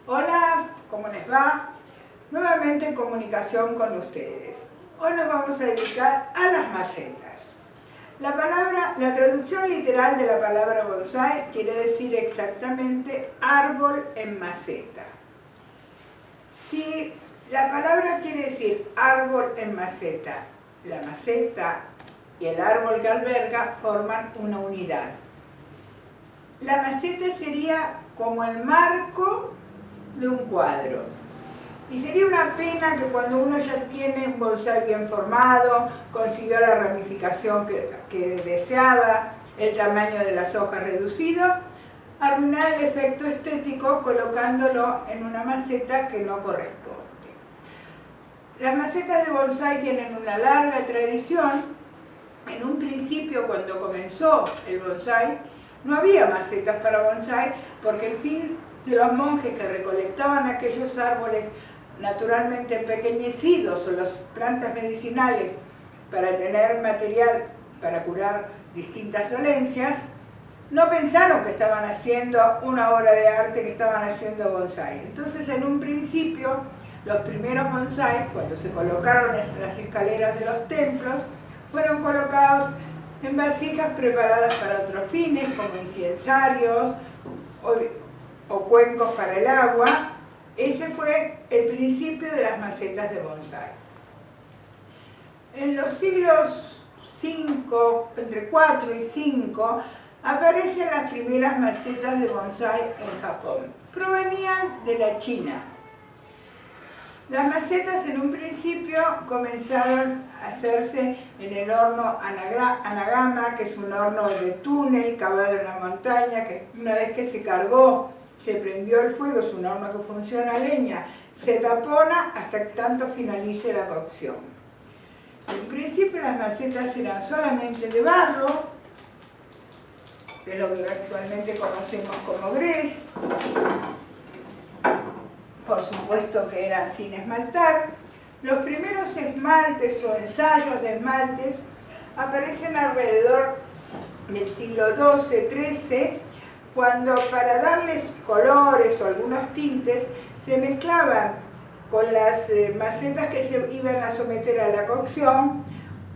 Hola, ¿cómo les va? Nuevamente en comunicación con ustedes. Hoy nos vamos a dedicar a las macetas. La traducción literal de la palabra bonsái quiere decir exactamente árbol en maceta. Si la palabra quiere decir árbol en maceta, la maceta y el árbol que alberga forman una unidad. La maceta sería como el marco de un cuadro. Y sería una pena que cuando uno ya tiene un bonsái bien formado, consiguió la ramificación que deseaba, el tamaño de las hojas reducido, arruinar el efecto estético colocándolo en una maceta que no corresponde. Las macetas de bonsái tienen una larga tradición. En un principio, cuando comenzó el bonsái, no había macetas para bonsái porque el fin de los monjes que recolectaban aquellos árboles naturalmente empequeñecidos o las plantas medicinales para tener material para curar distintas dolencias, no pensaron que estaban haciendo una obra de arte, que estaban haciendo bonsái. Entonces, en un principio, los primeros bonsái, cuando se colocaron en las escaleras de los templos, fueron colocados en vasijas preparadas para otros fines, como incensarios o cuencos para el agua. Ese fue el principio de las macetas de bonsái. En los siglos V, entre 4 y 5, aparecen las primeras macetas de bonsái en Japón. Provenían de la China. Las macetas en un principio comenzaron a hacerse en el horno Anagama, que es un horno de túnel cavado en la montaña, que una vez que se cargó, se prendió el fuego, es un horno que funciona a leña, se tapona hasta que tanto finalice la cocción. En principio las macetas eran solamente de barro, de lo que actualmente conocemos como grés. Por supuesto que eran sin esmaltar. Los primeros esmaltes o ensayos de esmaltes aparecen alrededor del siglo XII-XIII, cuando para darles colores o algunos tintes se mezclaban con las macetas que se iban a someter a la cocción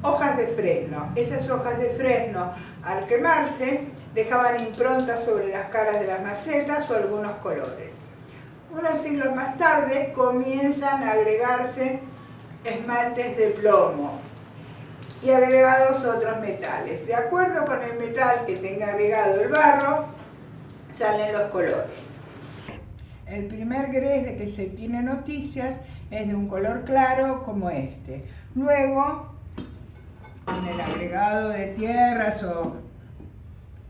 hojas de fresno. Esas hojas de fresno, al quemarse, dejaban improntas sobre las caras de las macetas o algunos colores. Unos siglos más tarde comienzan a agregarse esmaltes de plomo y agregados otros metales. De acuerdo con el metal que tenga agregado el barro, salen los colores. El primer grés de que se tiene noticias es de un color claro como este. Luego, con el agregado de tierras o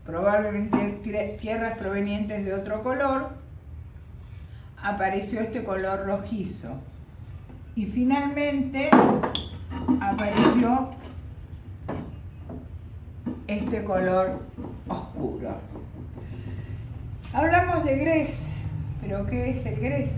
probablemente tierras provenientes de otro color, apareció este color rojizo. Y finalmente apareció este color oscuro. Hablamos de grés, pero ¿qué es el grés?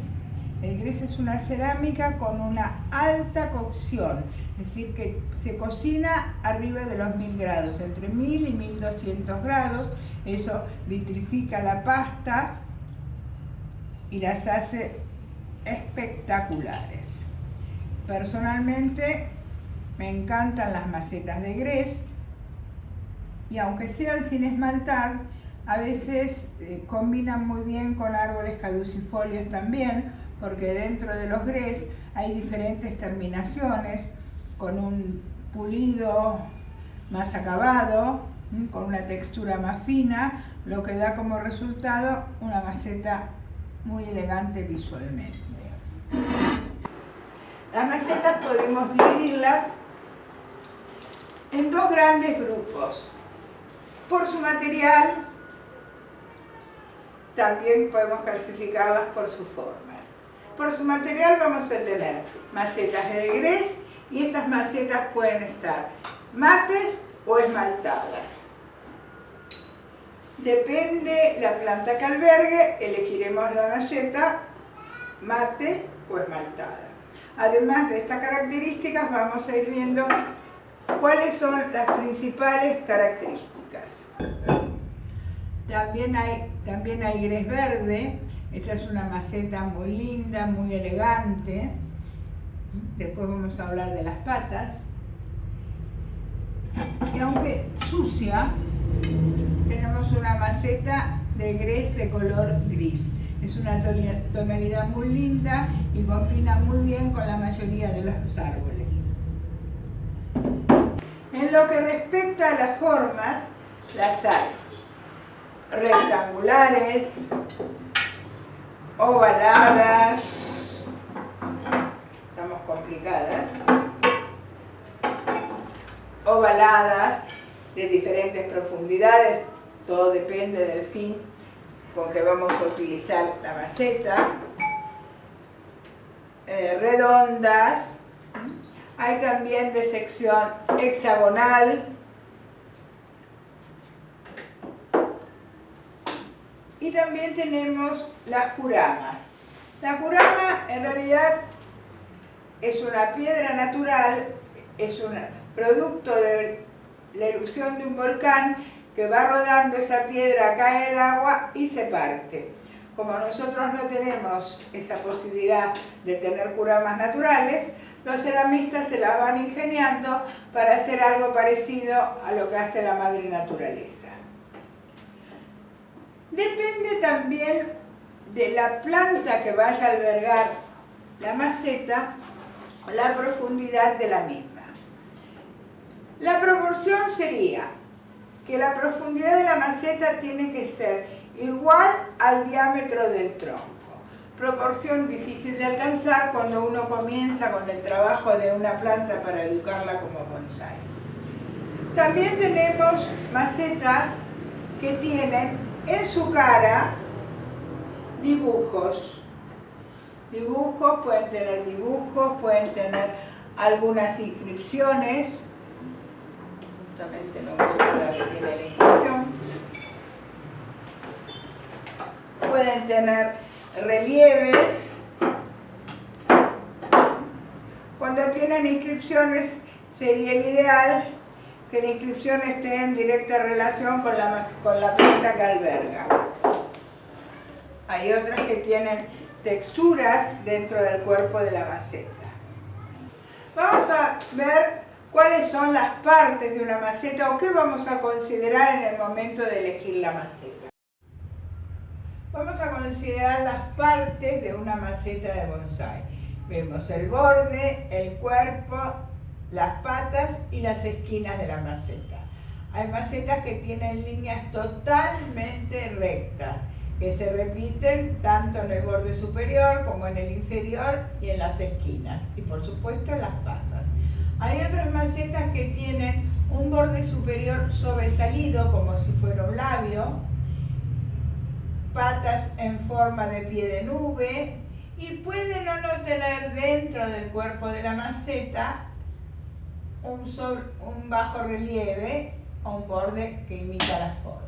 El grés es una cerámica con una alta cocción, es decir, que se cocina arriba de los 1000 grados, entre 1000 y 1200 grados. Eso vitrifica la pasta y las hace espectaculares. Personalmente me encantan las macetas de grés, y aunque sean sin esmaltar, a veces combinan muy bien con árboles caducifolios también, porque dentro de los grés hay diferentes terminaciones, con un pulido más acabado, con una textura más fina, lo que da como resultado una maceta muy elegante visualmente. Las macetas podemos dividirlas en dos grandes grupos. Por su material, también podemos clasificarlas por sus formas. Por su material vamos a tener macetas de grés, y estas macetas pueden estar mates o esmaltadas. Depende la planta que albergue, elegiremos la maceta mate o esmaltada. Además de estas características, vamos a ir viendo cuáles son las principales características. También hay grés verde, Esta es una maceta muy linda, muy elegante. Después vamos a hablar de las patas. Y aunque sucia, tenemos una maceta de grés de color gris. Es una tonalidad muy linda y combina muy bien con la mayoría de los árboles. En lo que respecta a las formas, las hay rectangulares, ovaladas, estamos complicadas, ovaladas de diferentes profundidades, todo depende del fin con que vamos a utilizar la maceta, redondas, hay también de sección hexagonal y también tenemos las curamas. La curama en realidad es una piedra natural, es un producto de la erupción de un volcán que va rodando esa piedra, cae en el agua y se parte. Como nosotros no tenemos esa posibilidad de tener curamas naturales, los ceramistas se las van ingeniando para hacer algo parecido a lo que hace la madre naturaleza. Depende también de la planta que vaya a albergar la maceta, la profundidad de la misma. La proporción sería que la profundidad de la maceta tiene que ser igual al diámetro del tronco. Proporción difícil de alcanzar cuando uno comienza con el trabajo de una planta para educarla como bonsái. También tenemos macetas que tienen en su cara dibujos. Pueden tener dibujos, pueden tener algunas inscripciones. Justamente no encuentro la que tiene la inscripción. Pueden tener relieves. Cuando tienen inscripciones sería el ideal que la inscripción esté en directa relación con la planta que alberga. Hay otras que tienen texturas dentro del cuerpo de la maceta. Vamos a ver cuáles son las partes de una maceta o qué vamos a considerar en el momento de elegir la maceta. Vamos a considerar las partes de una maceta de bonsái. Vemos el borde, el cuerpo, las patas y las esquinas de la maceta. Hay macetas que tienen líneas totalmente rectas, que se repiten tanto en el borde superior como en el inferior y en las esquinas, y por supuesto en las patas. Hay otras macetas que tienen un borde superior sobresalido, como si fuera un labio, patas en forma de pie de nube, y pueden o no tener dentro del cuerpo de la maceta un bajo relieve o un borde que imita las formas.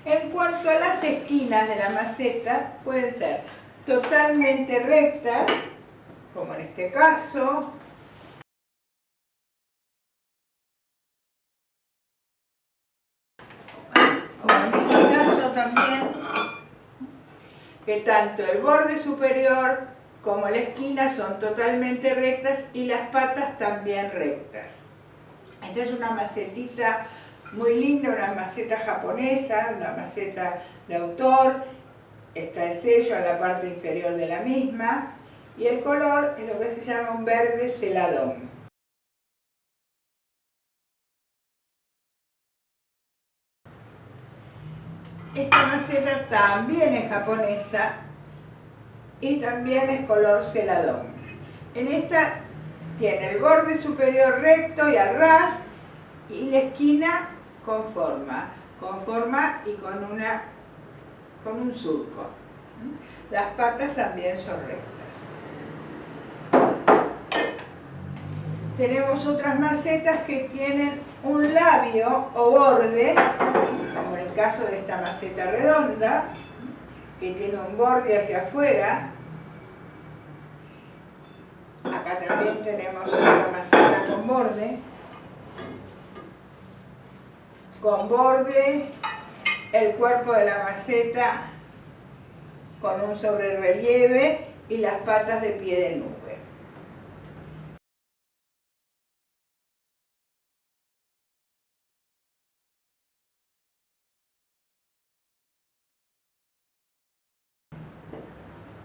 En cuanto a las esquinas de la maceta, pueden ser totalmente rectas, como en este caso, también, que tanto el borde superior como la esquina son totalmente rectas y las patas también rectas. Esta es una macetita muy linda, una maceta japonesa, una maceta de autor. Está el sello en la parte inferior de la misma y el color es lo que se llama un verde celadón. Esta maceta también es japonesa y también es color celadón. En esta tiene el borde superior recto y al ras y la esquina con forma y con un surco. Las patas también son rectas. Tenemos otras macetas que tienen un labio o borde, como en el caso de esta maceta redonda, que tiene un borde hacia afuera. Acá también tenemos otra maceta con borde. Con borde, el cuerpo de la maceta con un sobrerrelieve y las patas de pie de nube.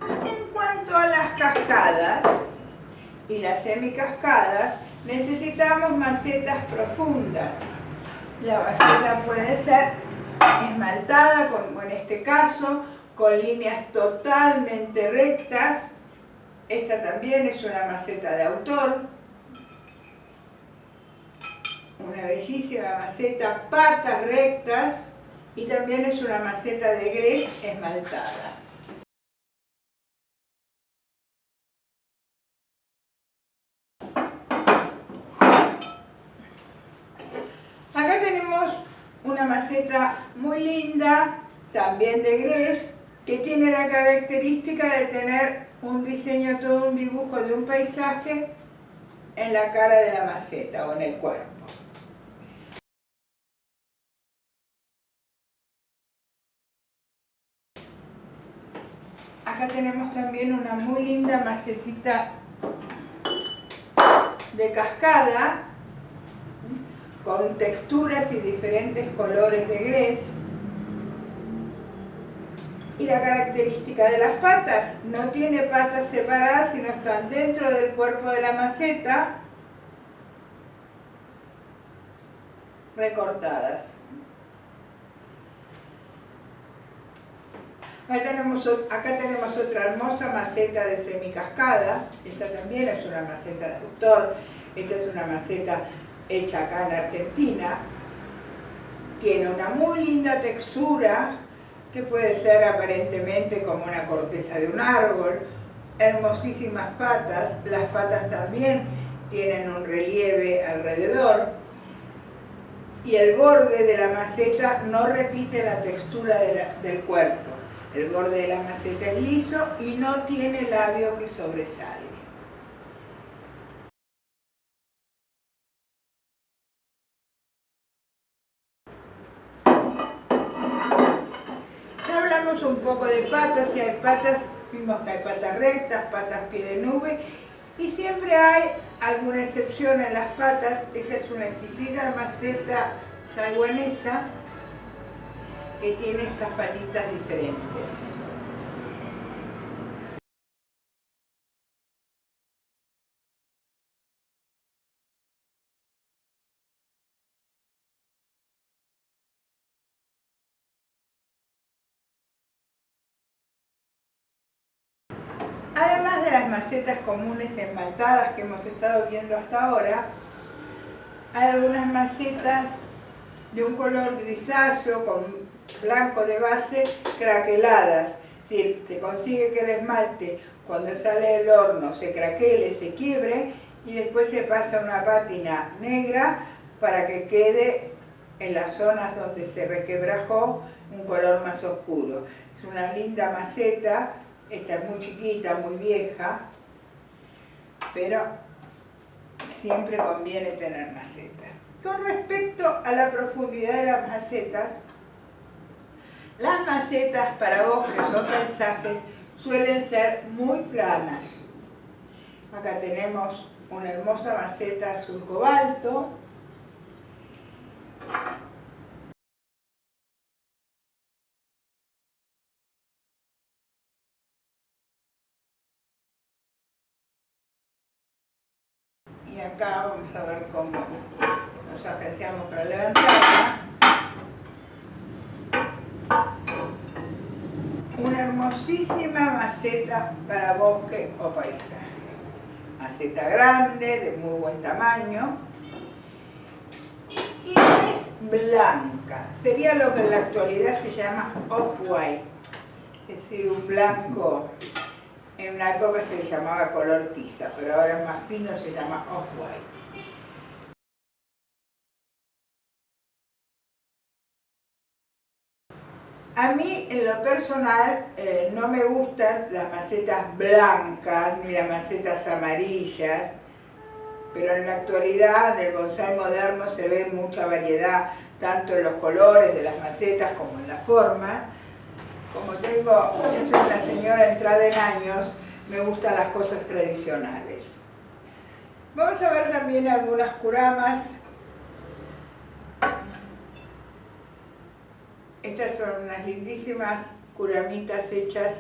En cuanto a las cascadas y las semicascadas, necesitamos macetas profundas. La maceta puede ser esmaltada, como en este caso, con líneas totalmente rectas. Esta también es una maceta de autor. Una bellísima maceta, patas rectas, y también es una maceta de grés esmaltada. Acá tenemos una maceta muy linda, también de grés, que tiene la característica de tener un diseño, todo un dibujo de un paisaje en la cara de la maceta o en el cuerpo. Acá tenemos también una muy linda macetita de cascada, con texturas y diferentes colores de grés. Y la característica de las patas, no tiene patas separadas, sino están dentro del cuerpo de la maceta, recortadas. Acá tenemos otra hermosa maceta de semicascada. Esta también es una maceta de autor. Esta es una maceta hecha acá en Argentina. Tiene una muy linda textura, que puede ser aparentemente como una corteza de un árbol. Hermosísimas patas. Las patas también tienen un relieve alrededor. Y el borde de la maceta no repite la textura del cuerpo. El borde de la maceta es liso y no tiene labio que sobresale. Ya hablamos un poco de patas, y hay patas, vimos que hay patas rectas, patas pie de nube, y siempre hay alguna excepción en las patas. Esta es una exquisita maceta taiwanesa que tiene estas patitas diferentes. Además de las macetas comunes esmaltadas que hemos estado viendo hasta ahora, hay algunas macetas de un color grisáceo con blanco de base, craqueladas. Es decir, se consigue que el esmalte, cuando sale del horno, se craquele, se quiebre, y después se pasa una pátina negra para que quede en las zonas donde se requebrajó un color más oscuro. Es una linda maceta. Esta es muy chiquita, muy vieja, pero siempre conviene tener macetas. Con respecto a la profundidad de las macetas para bosques o paisajes suelen ser muy planas. Acá tenemos una hermosa maceta azul cobalto. Y acá vamos a ver cómo nos agenciamos para levantarla. Una hermosísima maceta para bosque o paisaje. Maceta grande, de muy buen tamaño. Y es blanca. Sería lo que en la actualidad se llama off-white. Es decir, un blanco. En una época se le llamaba color tiza, pero ahora es más fino, se llama off-white. A mí, en lo personal, no me gustan las macetas blancas ni las macetas amarillas, pero en la actualidad, en el bonsái moderno, se ve mucha variedad, tanto en los colores de las macetas como en la forma. Como yo soy una señora entrada en años, me gustan las cosas tradicionales. Vamos a ver también algunas curamas. Estas son unas lindísimas curamitas hechas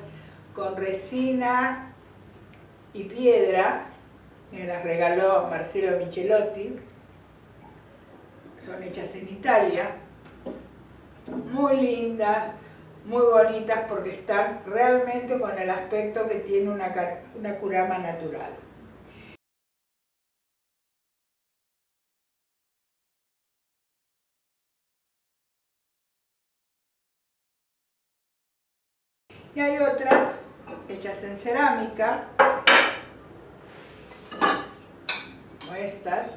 con resina y piedra. Me las regaló Marcelo Michelotti. Son hechas en Italia. Muy lindas, muy bonitas porque están realmente con el aspecto que tiene una curama natural. Y hay otras hechas en cerámica, como estas.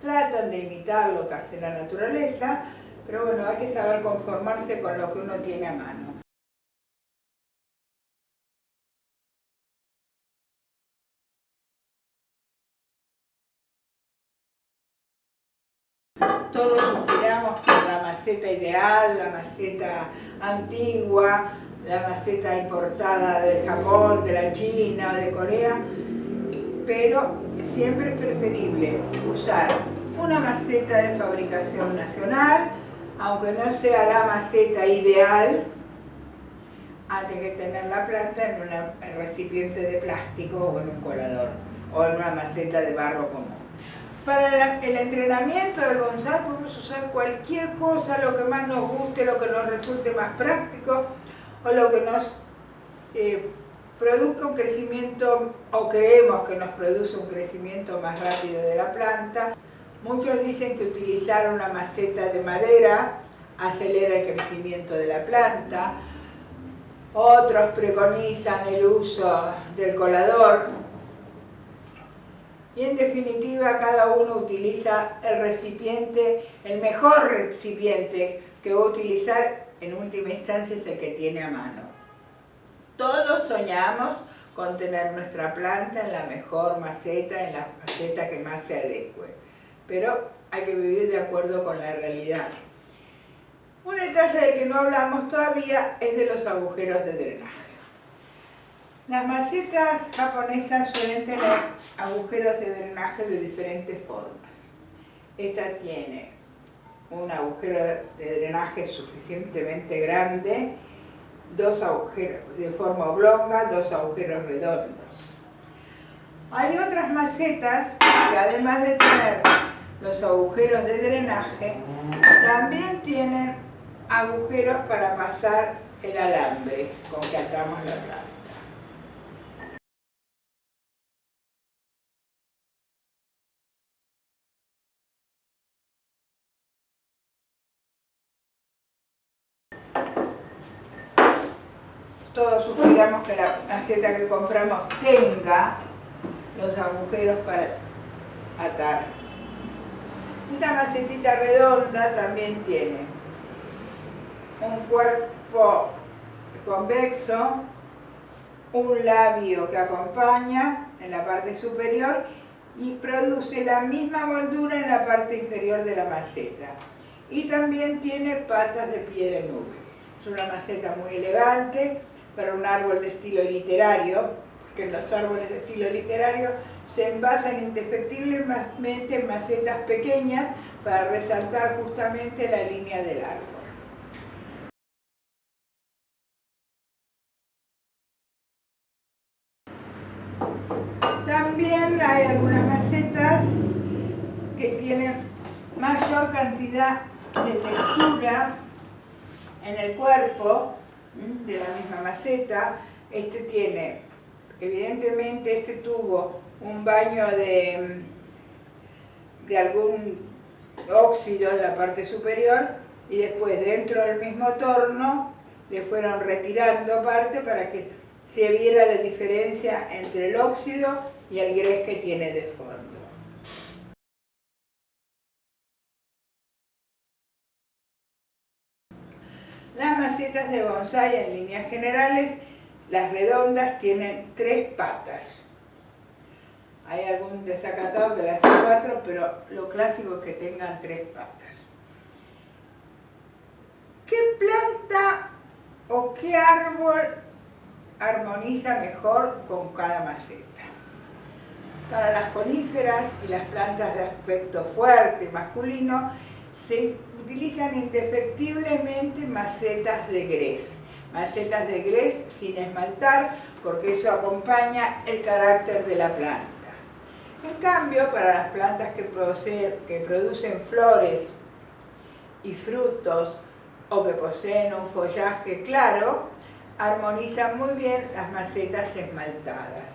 Tratan de imitar lo que hace la naturaleza, pero bueno, hay que saber conformarse con lo que uno tiene a mano. Todos inspiramos por la maceta ideal, la maceta antigua, la maceta importada del Japón, de la China, de Corea, pero siempre es preferible usar una maceta de fabricación nacional, aunque no sea la maceta ideal, antes que tener la planta en un recipiente de plástico o en un colador, o en una maceta de barro común. Para el entrenamiento del bonsái podemos usar cualquier cosa, lo que más nos guste, lo que nos resulte más práctico, o lo que nos produzca un crecimiento, o creemos que nos produce un crecimiento más rápido de la planta. Muchos dicen que utilizar una maceta de madera acelera el crecimiento de la planta. Otros preconizan el uso del colador. Y en definitiva, cada uno utiliza el recipiente, el mejor recipiente que va a utilizar en última instancia es el que tiene a mano. Todos soñamos con tener nuestra planta en la mejor maceta, en la maceta que más se adecue. Pero hay que vivir de acuerdo con la realidad. Un detalle del que no hablamos todavía es de los agujeros de drenaje. Las macetas japonesas suelen tener agujeros de drenaje de diferentes formas. Esta tiene un agujero de drenaje suficientemente grande, dos agujeros de forma oblonga, dos agujeros redondos. Hay otras macetas que además de tener los agujeros de drenaje, también tienen agujeros para pasar el alambre con que atamos la planta. Todos suspiramos que la maceta que compramos tenga los agujeros para atar. Esta macetita redonda también tiene un cuerpo convexo, un labio que acompaña en la parte superior y produce la misma moldura en la parte inferior de la maceta. Y también tiene patas de pie de nube. Es una maceta muy elegante para un árbol de estilo literario, porque los árboles de estilo literario se envasan indefectiblemente en macetas pequeñas para resaltar justamente la línea del árbol. También hay algunas macetas que tienen mayor cantidad de textura en el cuerpo de la misma maceta. Este tiene, evidentemente este tuvo un baño de algún óxido en la parte superior y después dentro del mismo torno le fueron retirando parte para que se viera la diferencia entre el óxido y el grés que tiene de fondo. Las macetas de bonsái en líneas generales, las redondas tienen 3 patas. Hay algún desacatado que las hace 4, pero lo clásico es que tengan 3 patas. ¿Qué planta o qué árbol armoniza mejor con cada maceta? Para las coníferas y las plantas de aspecto fuerte masculino se utilizan indefectiblemente macetas de grés. Macetas de grés sin esmaltar, porque eso acompaña el carácter de la planta. En cambio, para las plantas que producen flores y frutos o que poseen un follaje claro, armonizan muy bien las macetas esmaltadas.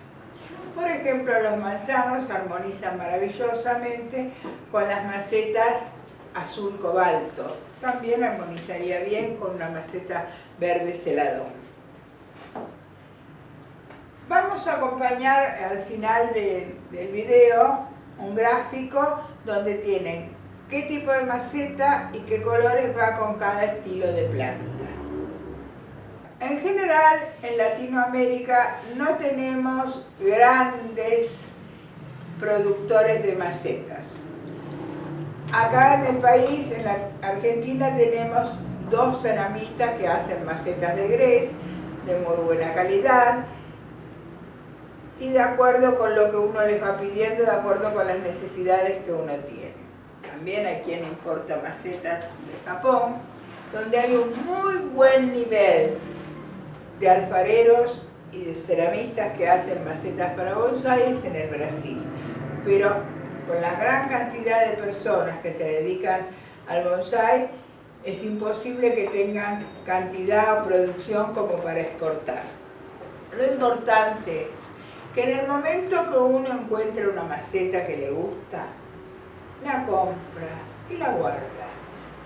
Por ejemplo, los manzanos armonizan maravillosamente con las macetas azul cobalto. También armonizaría bien con una maceta verde celadón. Vamos a acompañar al final del video un gráfico donde tienen qué tipo de maceta y qué colores va con cada estilo de planta. En general, en Latinoamérica no tenemos grandes productores de macetas. Acá en el país, en la Argentina, tenemos 2 ceramistas que hacen macetas de grés de muy buena calidad y de acuerdo con lo que uno les va pidiendo, de acuerdo con las necesidades que uno tiene. También hay quien importa macetas de Japón, donde hay un muy buen nivel de alfareros y de ceramistas que hacen macetas para bonsáis en el Brasil. Pero con la gran cantidad de personas que se dedican al bonsái, es imposible que tengan cantidad o producción como para exportar. Lo importante es que en el momento que uno encuentre una maceta que le gusta, la compra y la guarda.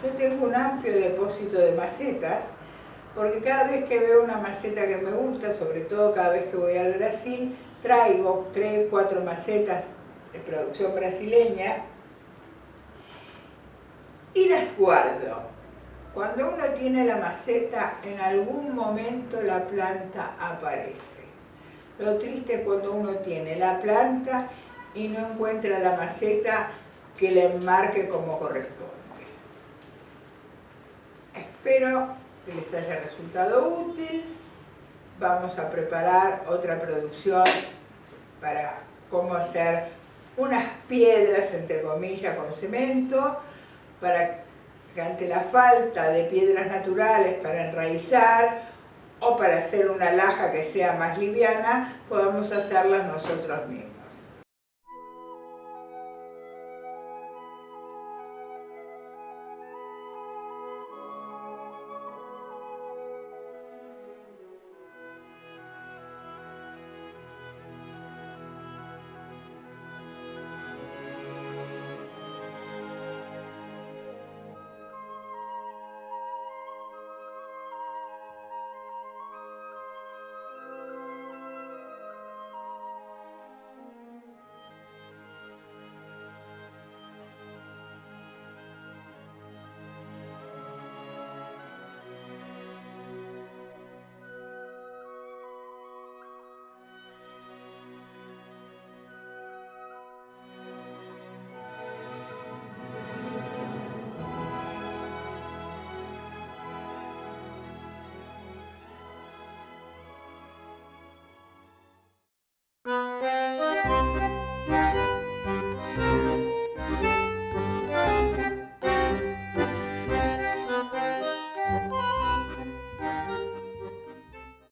Yo tengo un amplio depósito de macetas, porque cada vez que veo una maceta que me gusta, sobre todo cada vez que voy al Brasil, traigo 3 o 4 macetas de producción brasileña y las guardo. Cuando uno tiene la maceta, en algún momento la planta aparece. Lo triste es cuando uno tiene la planta y no encuentra la maceta que le enmarque como corresponde. Espero que les haya resultado útil. Vamos a preparar otra producción para cómo hacer unas piedras, entre comillas, con cemento, para que ante la falta de piedras naturales para enraizar o para hacer una laja que sea más liviana, podamos hacerlas nosotros mismos.